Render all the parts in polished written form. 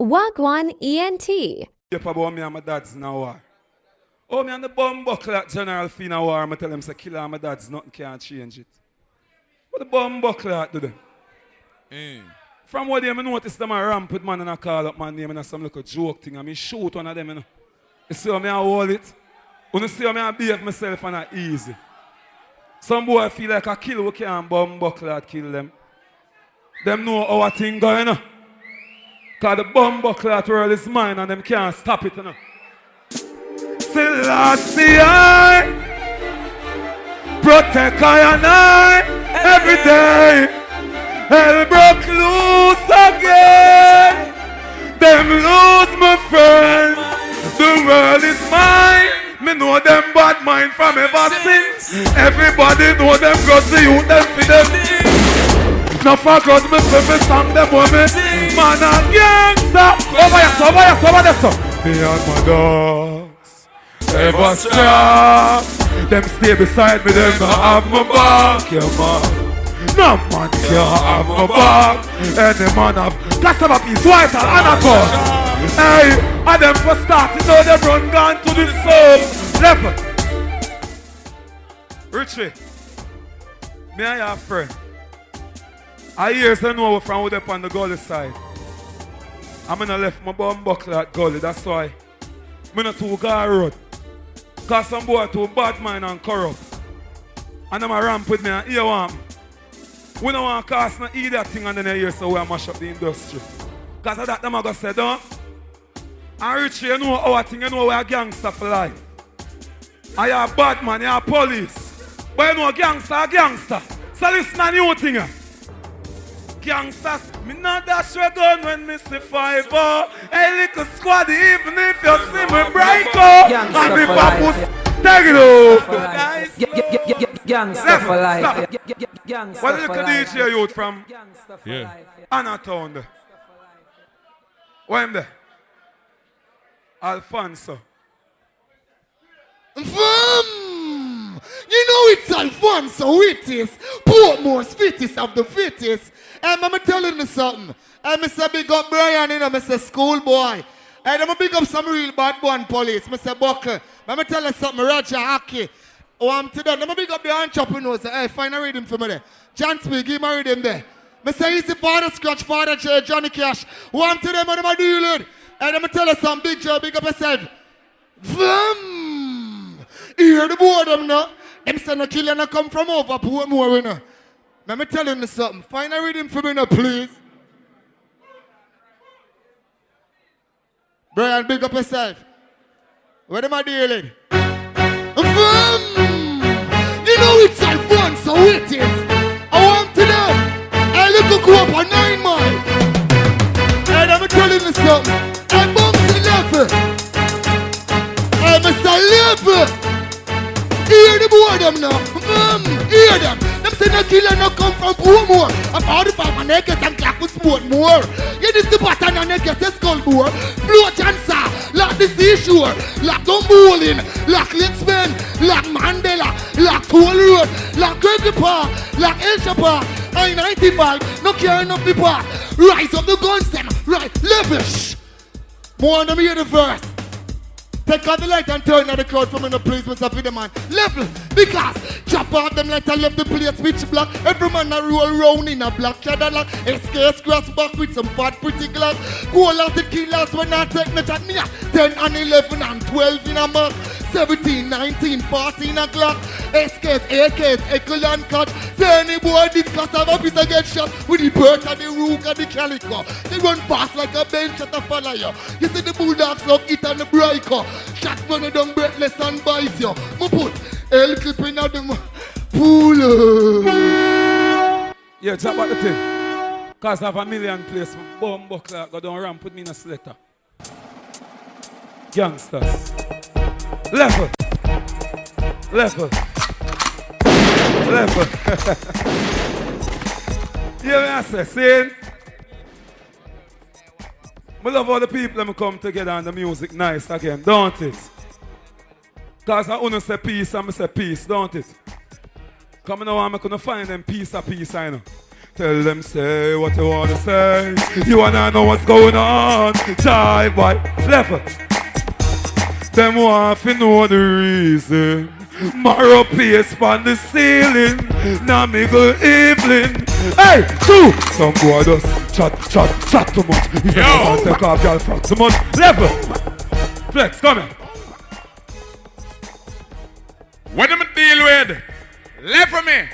Gwaan Ent. You about me and my dad's in a war. Oh, me and the bomb buckle at General Fee in a war. I tell them, say, kill my dad's nothing can't change it. What the bomb buckle at do them? From what they notice them a ramp with man and I call up my name and some little joke thing and me shoot one of them, you know. You see how me I hold it? You see how me I behave myself and I easy. Some boy feel like a kill who can't bomb buckle at kill them. Them know how a thing going, you know. Because the bomb buckle at world is mine and them can't stop it, you know. Selector, protect I and I every day. Hell broke loose again. Them lose my friend. The world is mine. Me know them bad mind from ever since. Everybody know them cause the youth them for them. Now for cause me play me song them women. Man a gangster. Over there. Me and my dogs ever strong. Them stay beside me, them not have my back, yeah man. No man can't have my back. Any man have glass of a piece, white and anacord. Hey, and them for starting, now them run gone to the soul. Left. Richie, me and your friend. I hear some know from out up on the Gully Side. I'm gonna left my bum buckle at Gully, that's why. I'm not too gar road. Cause some boy too bad mind and corrupt. And them a ramp with me and ear one. We don't want to cast no either thing and then they hear so we mash up the industry. Cause of that them a go say, don't. And Richie, you know our thing, you know we are gangster for life. And you are bad man, you are police. But you know gangster. So listen to new thing. Gangsters, me not dash a gun when me see 5-0. Hey little squad, even if you see me break up. And me papoose, take it off. Gangster for life. What you can DJ youth from? Yeah. Anatown there. Where am there? Alfonso. You know it's Alfonso, it is Portmore's fittest of the fittest. And I'm telling you something. I'm Mr. Big Up Brian, you know, Mr. Schoolboy. And I'm big up some real bad one police, Mr. Buckle. I'm tell you something, Roger Aki. Oh, I'm today. I'm big up the entrepreneurs. Hey, find a reading for me there. John Speak, give me a reading there. Mr. Easy Father Scratch, Father J, Johnny Cash. Oh, I'm today, man, I'm dealing. And I'm tell you something, Big Joe, big up yourself. Hear the boredom now. Them say no killer no come from over Portmore, you know. Let me tell you something. Find a reading for me now, please. Brian, big up yourself. What am I dealing? You know it's Alfonso, it is. I want to know. I look go up on 9 mile. And I'm telling you something. I bump the level. I'm a level. Hear the boredom now. Hear them. Them say no killer no come from Portmore. I'm 45 and they get and clap with Portmore. You this the pattern and they get a skull bore. Blow chancer, like the seashore, like Dumb Bowling, like Licksman, like Mandela, like Toll Road, like Gregory Park, like El Shapa, I-95, no carrying up the park. Rise up the guns them, right, lavish. More on them hear the verse. Take out the light and turn out the crowd from in the place, Mr. Pideman. Level, because chop out them light and left the place pitch black. Every man a roll round in a black Cadillac. SKS grass back with some fat pretty glass. Go out the killers when I take me chat me 10 and 11 and 12 in a month. 17, 19, 14 o'clock. SKS, AKS, Echo and Cut. Say any boy discuss have a piece of get shot with the bird and the rook and the calico. They run fast like a bench at a follow you. You see the bulldogs love it and the breaker. Shot when you don't breathless and bite you. Me put L clip in out them pool. Yeah, talk about the thing. Cause I have a million place from bomb buckler go down ramp put me in a selector. Gangsters. Level. Yeah, I say, see? I love all the people that come together and the music nice again, don't it? Because I want to say peace and I say peace, don't it? Come now, I'm going to find them piece of peace, I know. Tell them say what you wanna say. You wanna know what's going on. Jive boy, level. Them want to know the reason. Marrow pace on the ceiling. Now me go evening. Hey, two. Some boy just chat too much. He's never take off y'all from too much. Level. Flex, come here. What am I deal with? Level me.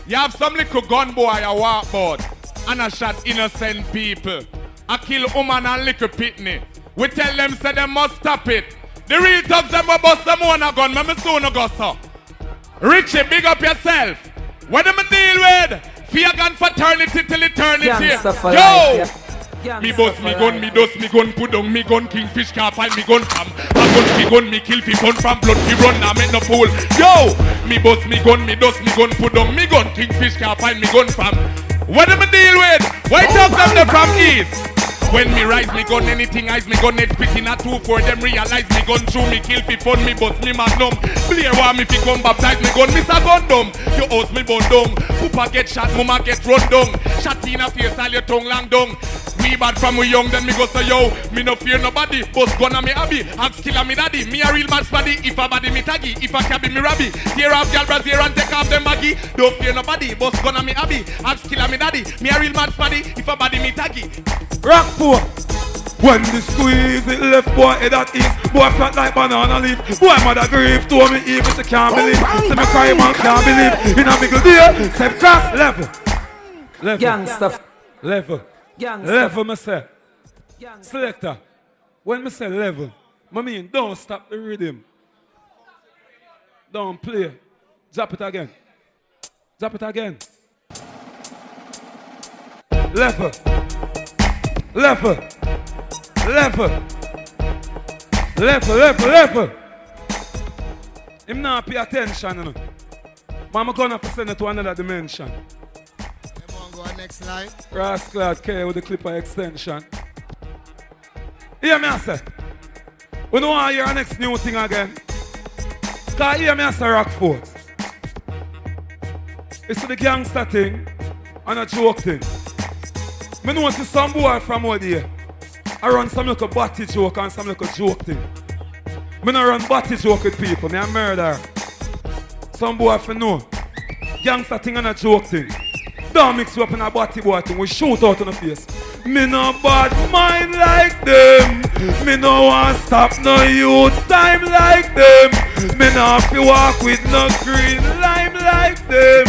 You have some little gun boy a walk board and I shot innocent people. I kill woman and little pitney. We tell them say they must stop it. The real thugs them will bust them on a gun, me soon go so. Richie, big up yourself. What am I deal with? Fear gun fraternity till eternity. Yo! Me boss me gun, me dust me gun, put down me gun, kingfish can't find me gun from. I gun me gun, me kill people from blood, me run, I make no fool. Yo! Me boss me gun, me dust me gun, put down me gun, kingfish can't find me gun from. What am I deal with? Why talk them from east? When me rise me gun, anything eyes me gun, net spit in a 2-4, them realize me gun through me kill fi fun, me bust me magnum. Player want me fi come baptize me gun, miss a gun dumb. You house me bun down, poopa get shot, mama get run down. Shot in a face, all your tongue long down. We bad from we young, then me go say yo, me no fear nobody. Bust gun on me hobby, ask killer me daddy. Me a real man's body, if a body me taggy, if a cabby me rabby. Tear off y'all brazier and take off them baggy. Don't fear nobody, bust gun on me hobby, ask killer me daddy. Me a real man's body, if a body me taggy. Rockfort. When the squeeze it left boy head at east. Boy flat like banana leaf. Boy mother grief told me even she can't believe. Say me cry man can't believe. In a big deal, say cross level. Level. Gangsta. Level. Gangsta. Level me say. Selector. When me say level, I mean don't stop the rhythm. Don't play. Drop it again. Drop it again. Level. Level. Level. Level, level, level. Him not pay attention, you know. But I'm gonna send it to another dimension. Come on, go next line. Rascal K with the clipper extension. Hear me I say. We don't want to hear our next new thing again. Cause hear me I say Rockfort. It's the gangster thing and a joke thing. I know see some boy from out there. I run some little body joke and some little joke thing. I don't run body joke with people, I'm a murderer. Some boy for know. Gangster thing and a joke thing. Don't mix you up in a body boy thing, we shoot out in the face. Me no bad mind like them. Me no want stop no youth time like them. Me no fi walk with no green lime like them.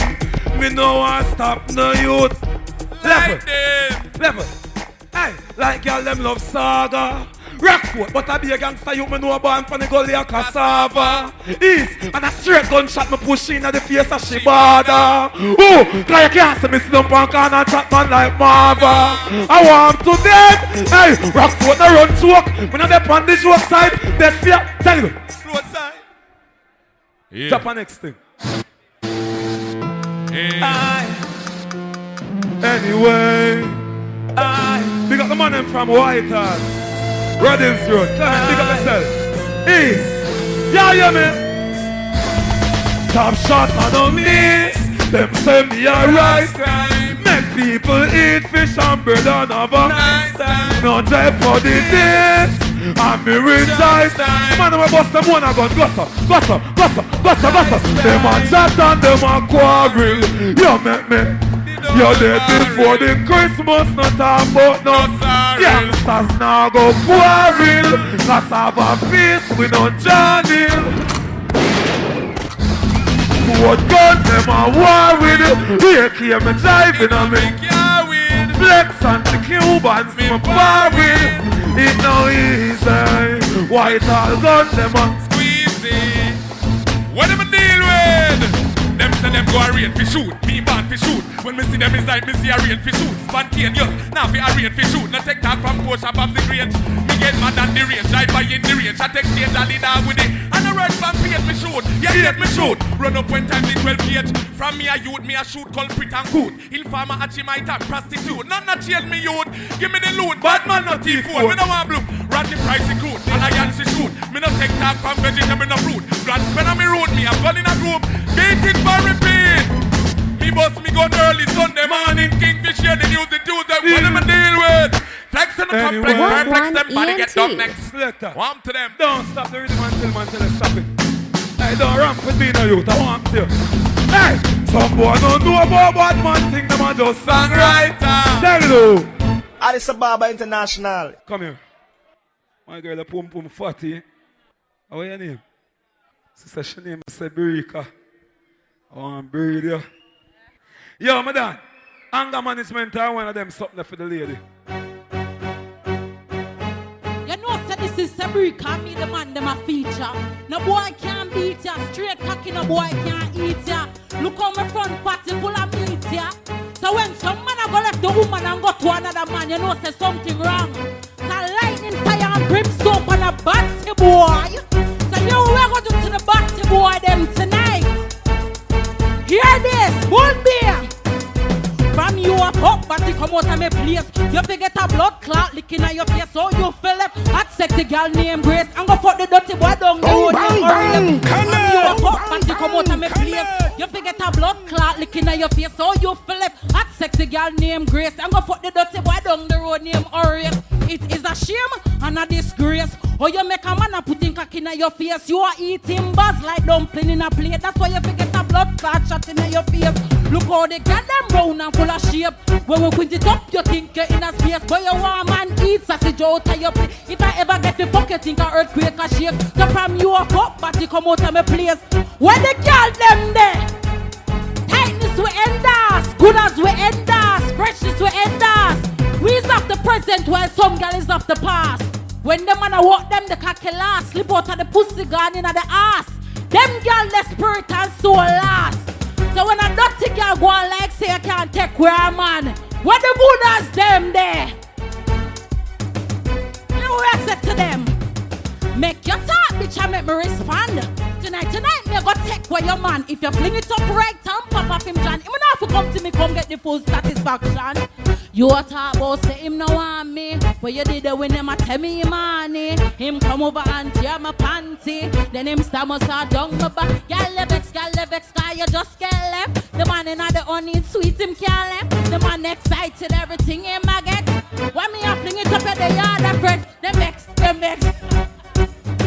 Me no want stop no youth. Level, level. Hey, like y'all them love saga. Rockfort, but I be a gangster, you me know born from the gully of cassava. East, and a straight gunshot me push in at the face of Shibada. Oh, cause you can't see me sit up on corner and chat man like Marva. I want to dead. Hey, Rockfort no run joke. Me not dey on the joke side, dead fear. Tell you. Float side. Yeah. Drop on next thing. Yeah. Anyway, big up the man them from Whitehall, Roddins Road. Big up yourself. East, yeah, man. Top shot, I don't miss. Them say me a right. Make people eat fish and bread and have a nice time. No jeopardy this. And me rejoice. Man, I bust them one a gun. Gossa. Them a chat and them a quarrel. You make me. You're dead before the Christmas, not talk about no gangsters now go quarrel. Cause have a peace with no Johnny. What gun them a war with? Here came me driving on me Flexx and the Cubans me bar with. It no easy. Whitehall gun them a Squeezy. What am I deal with? Them say them go a rain fi shoot, me born fi shoot. When me see them inside, me see a rain fi shoot. Spontaneous, now fi a rain fi shoot. No take talk from Porsche above the range. Me get mad on the range, drive by in the range. I take stage and lead out with it. And the red from page me shoot, yeah, yes me shoot. Run up when time the 12 gauge. From me a youth, me a shoot culprit and good. Informer achi my time, prostitute. None not change me youth, give me the loot. Bad man not T4, me no want blue. Rodney Price is good, alliance is shoot. Me no take talk from vegetable no fruit. Blood spend on me road, me a gun in a group. Beat it for repeat. Me bust me gun early Sunday morning. Kingfish here, the news, the Tuesday. What am I deal with? Flex in the complex, perplex them, body get done next. Selector. Warm to them. Don't stop the rhythm until man tell us stop it. Hey, don't ramp with me no youth, I want to. Hey, some boy don't know about bad man thing, them are just songwriter. Tell you. Alisa Baba International. Come here. My girl, a pum pum fatty. How are your name? Sister, she name is Sabria. I want to breathe you. Yo, madam. Anger management are one of them something for the lady. You know, so this is Sabria, me the man, them a feature. No boy can't beat ya. Straight cocky, no boy can't eat ya. Look on my front party full of meat ya. So when some man a go left the woman and go to another man, you know, say something wrong. So lightning, fire and brimstone on a batty boy. So you we're going to do to the batty boy them tonight. Hear this, bull beer. From you up, but you come out of my place. You forget a blood clot licking at your face. So you feel it. Hot sexy girl named Grace. And go fuck the dirty boy down the road. From you up, but you come out of my place. You forget a blood clot licking at your face. So you feel it. Hot sexy girl named Grace. And go fuck the dirty boy down the road named Orion. It is a shame and a disgrace. Or you make a man a putting cocky in your face. You are eating buzz like dumpling in a plate. That's why you forget a blood clot shot in your face. Look how they get them round and full of shape. When we print it up, you think you're in a space. But you want man eat sausage out of your plate. If I ever get the fuck, you think a earthquake or shake. So from you up, but you come out of my place. When the girl them there, tightness we end us, good as we end us, freshness we end us. We is of the present while some girl is of the past. When them man a walk them the cocky last, slip out of the pussy gone in the ass. Them girl the spirit and soul last. So when a dirty girl go on like say I can't take where a man, what the Buddhas them there? You know what I said to them? Make your talk, bitch, and make me respond. Tonight, me go take where your man. If you fling it up right and pop up him John, him not have to come to me, come get the full satisfaction. You a talk about say him no want me. What you did when him a tell me money. Him come over and tear my panty. Then him stammer start down my back. Girl vex, guy you just get left. The man in the honey sweet him can't left. The man excited everything him a get. When me a fling it up at the yard of bread. Them vex.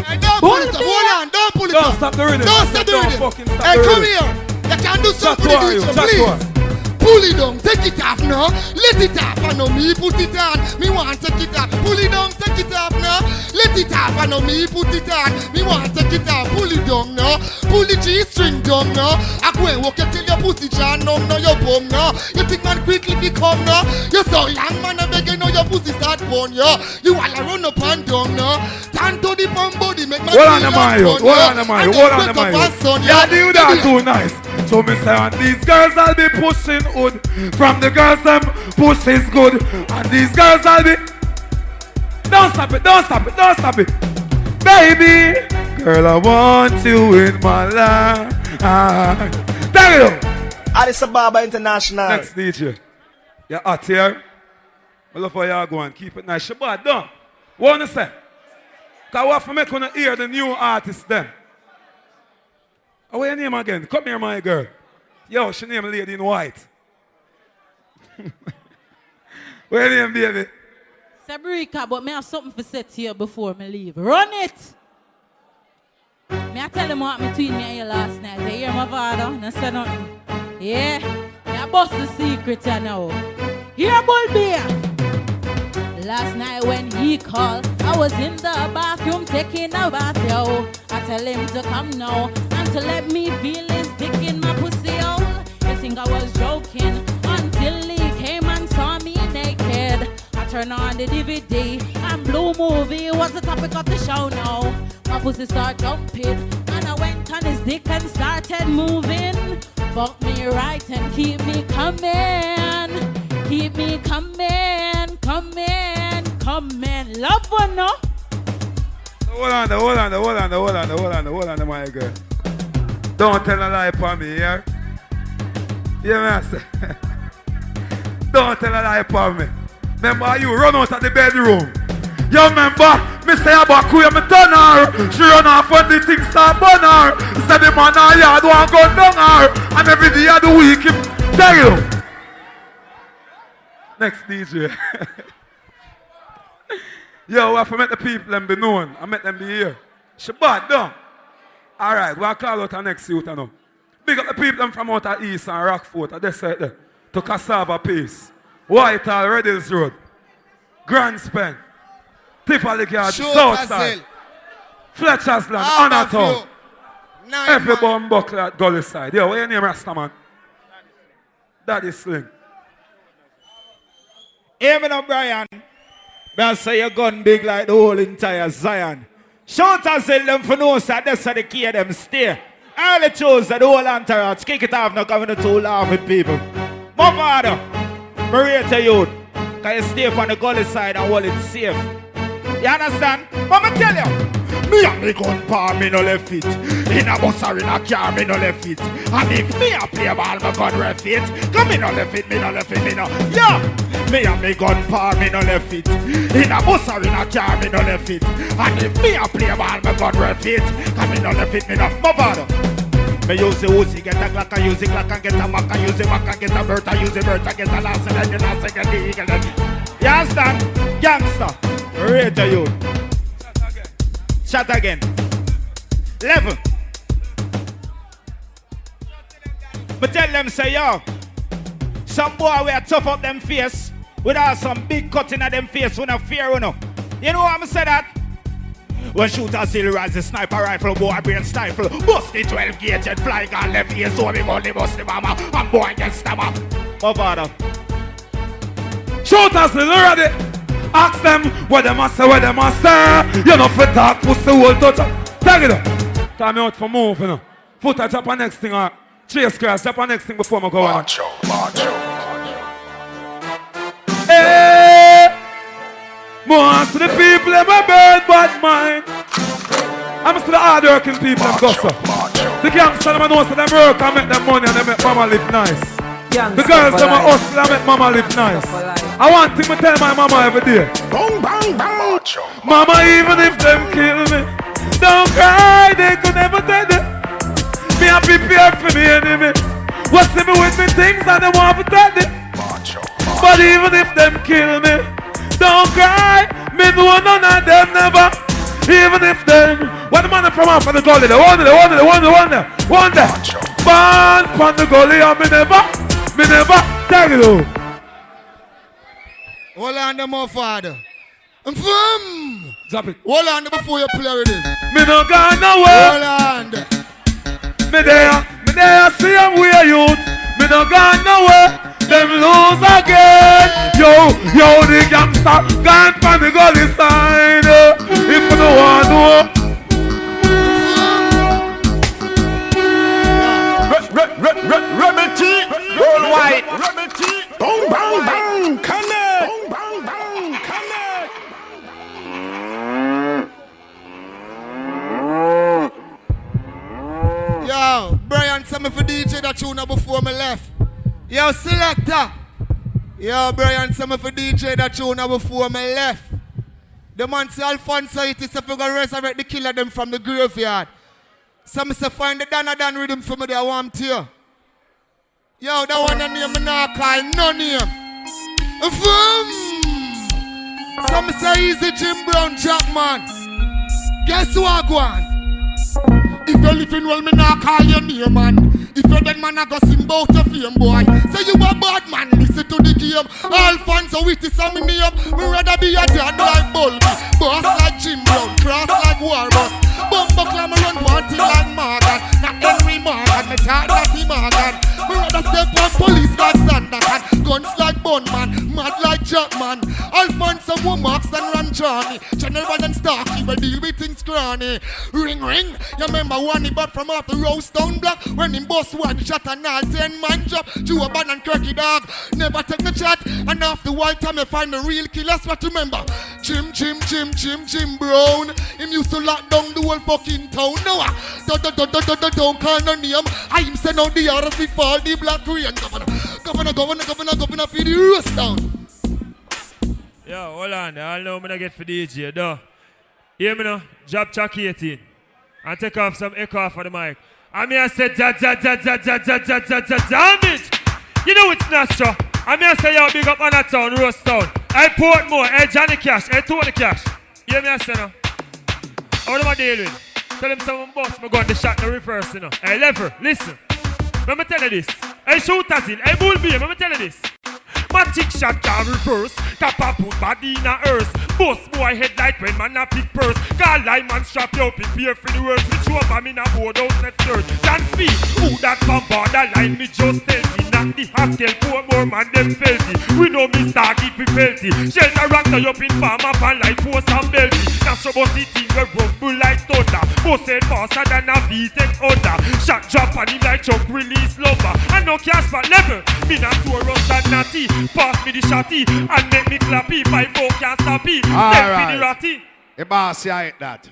Hey, don't pull it up, hold on, don't pull it up. Don't stop the rhythm. Don't stop the rhythm. Fucking stop Hey, the come rhythm. here. You can do something with it, please. Pull it down, take it off now. Let it off, I know me put it on. Me want take it off. Pull it down, take it off now. Let it off, I know me put it on. Me want take it off. Pull it down now. Pull the G-string down now. I go and walk you till your pussy jam now. Now your bum now. You think man quickly become now. You so young man, I beg you know your pussy start born ya. You all run up and down now. Turn to the pump body, make my hold on the Mayo. Yeah, do that too nice. So me say, and these girls I'll be pushing hood. From the girls them pussy's good. And these girls I'll be. Don't stop it. Baby, girl, I want you in my life. Thank you. Alisa Baba International. Next DJ. You're hot here. I love how you're going. Keep it nice. Shabbat, done. What you say? Because we have to make you hear the new artists then. What's your name again? Come here, my girl. Yo, she name Lady in White. What's your name, baby? Sabria, but me have something to say to you before me leave. Run it! Me I tell them what between me and you last night. You hear Mavado? No say nothing. Yeah? Me I bust the secret you know. Here, Bull Beer! Last night when he called, I was in the bathroom taking a bath, yo. I tell him to come now and to let me feel his dick in my pussy, yo. You think I was joking until he came and saw me naked. I turned on the DVD and Blue Movie was the topic of the show now. My pussy started jumping and I went on his dick and started moving. Fuck me right and keep me coming. Keep me coming. Love one, no? Hold on, my girl. Don't tell a lie for me, yeah? Yeah, master. Don't tell a lie for me. Remember you run out of the bedroom. You remember, me say about queer, me turn her. She run off when the things start burn her. Say the man her yard want gun down her. And every day of the week, Thank you. Next DJ. Yo, I have to make the people them be known. I make them be here. Shabbat, done. Alright, we'll call out our next youth now. Big up the people them from out of East and Rockfort, and this side there. To Cassava Pace, Whitehall, Redills Road, Grand Spen, Tifali Yard, Southside, Fletcher's Land, Anatown. Every bomb buckler at Gully Side. Yo, what's your name, Rasta man? Daddy Sling. Hear me now, Brian. I say your gun big like the whole entire Zion. Shoutouts tell them for no sir, that's how the key of them stay. Early chose that the whole entourage, kick it off, not coming to laugh with people. Mavado, Maria to you, can you stay on the Gully Side and hold it safe? You understand? But me tell you, me and me gun pa, me no left it. In a bus or in a car, me no left it. And if me a play ball, me gun ref it. Cause me no left it, me no left it, me no. Yeah! Me and me gun pa, me no left it. In a bus or in a car, me no left it. And if me a play ball, me gun ref it. Cause me no left it, me no. Mavado. Me use the Uzi, get a Glock, and use the Glock, and get a Mac, and use the Mac, and get a Bert, and use the Bert, and get a last, and the last, and get the Eagle. You understand? Gangster. Rate to you. Shot again. Level. But tell them, say, yo, some boy will tough up them face without some big cutting at them face with no fear, you know. You know what I'm saying that? When shooter still rise the sniper rifle, boy brain stifle. Bust the 12 gated fly gun left ear, so we money bust the mama, and boy get stammer. Mavado. Shoutouts still ready. Ask them what they must say, what they must say. You know, for talk, pussy, whole touch. Take it up. Time me out for move, you know. Foot a chop on next thing, chase grass, chop on next thing before I go on. Hey! Most of the people in my bird bad mind. I'm still the hard-working people in Gossa. The gangster, them know so them work and make them money and they make mama live nice. The girls, them hustle and make mama live nice. I want thing to tell my mama every day. Bang, bang, bang. Mama, even if them kill me, don't cry, they could never tell them. Me a prepare for me enemy. What's me with me things and they want to tell them. But even if them kill me, don't cry, me know none of them never. Even if them, what the man from off of the gully, the one there. Born from the gully and me never, tell you. Hold on them, my father. I'm from. Drop it. Hold on before you play with it. Me no gone nowhere. Hold on. Me there, see them wear youth. Me no gone nowhere. Them lose again. Yo, the gangster gone from the Gully Side. If you don't want to know. Remedy, worldwide. Remedy, bang, bang, bang, connect. Bang, bang, bang, connect. Yo, Brian, send me for DJ that tune before me left. Yo, Selector. Yo, Brian, send me for DJ that tune before me left. The man say Alfonso it is if you gonna resurrect the killer them from the graveyard. Some say find the Dan rhythm for me there, I want to you. Yo, that one a name me not call no name. Some say easy Jim Brown Jackman. Guess what, Gwaan? If you're living well, me not call your name, man. If you're dead, man, I go sing bout your fame, boy. Say you a bad man, listen to the game. Alfonso it is a me name. Me rather be a dad like Bulby, boss like Jim Brown, cross like Warboss. Bumbuckler me run party like Morgan, not Henry Morgan, me talk Natty Morgan. Me rather step on police like Sandakan, guns like Bunman, mad like Jackman. Alfonso Womax and Ron Johnny, General and Starkey will deal with things crony. Ring ring, you remember one he bought from off the Rose Town block when him boss one shot and all 10 man job. Jew a ban and Kirky dog, never take no chat. And after white time you find the real killers. What remember? Jim Brown. Him used to lock down the whole fucking town. No, don't call no name. I him send out the others before the black rain. Governor for the roast down. Yo, hold on. I know I'm gonna get for DJ, though. Hear me now? Drop track 18 and take off some echo off of the mic. I mean, I said, damn it! You know it's not so. I mean I say yo big up on that town, Rose Town. Hey Portmore, hey Johnny Cash, hey Tony Cash. You hear me I say no? How do I deal with? Tell them someone boss me gun the shot the reverse, you know. Hey Lever, listen. Let me tell you this. Hey shooters in, hey bull beer, let me tell you this. Magic shot can reverse. Kappa put body in a earth. Boss boy head like when man a pick purse. Call line man strap you up, prepare for the worst. Which one for me na board out left third. Dance me, who that from borderline me just tell me. Not the Haskell, Portmore man them filthy. We know me started we filthy. Shelter rock you up in farm up and like post and belty. That's about the thing we rumble like thunder. Boss head faster than a V-Tech under. Shot drop on him like Chuck release lumber. And no cash for level. Me not too rust and natty. Pass me the shotty and make me clappy. 5-4 can't stop it. Step me the ratty. The boss here hit that.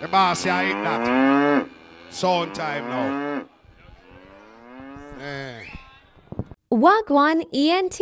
The boss here hit that. Sound time now. Gwaan Ent.